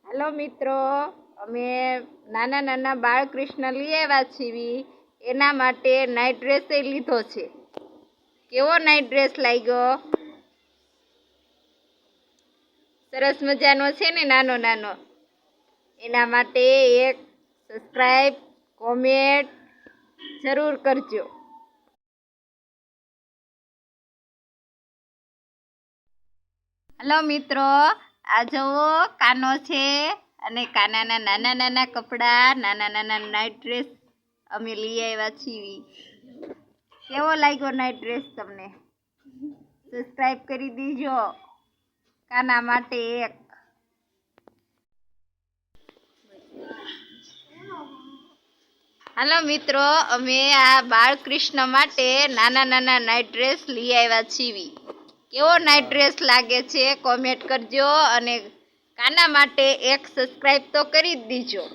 Hello मित्रों, अमे नाना नाना बाळकृष्ण लई आव्या छीए। एना माटे नाइट ड्रेस लीधो छे। केवो नाइट ड्रेस लाग्यो? सरस मजानो छे ने नानो नानो। एना माटे एक सब्सक्राइब कॉमेंट जरूर करजो। हेलो मित्रों, आ जोवो कानो छे अने कानाना नाना नाना कपड़ा, नाना नाना नाइट ड्रेस अमे लई आव्या छीए। केवो लाग्यो नाइट ड्रेस तमने? सब्सक्राइब करी दीजो। काना माटे एक। हेलो मित्रों, अमे आ बाळकृष्ण माटे नाना नाना नाइट ड्रेस लई आव्या छीए। केवो नाइट ड्रेस लागे छे कॉमेंट करजो अने काना माटे एक सब्सक्राइब तो करी ज दीजो।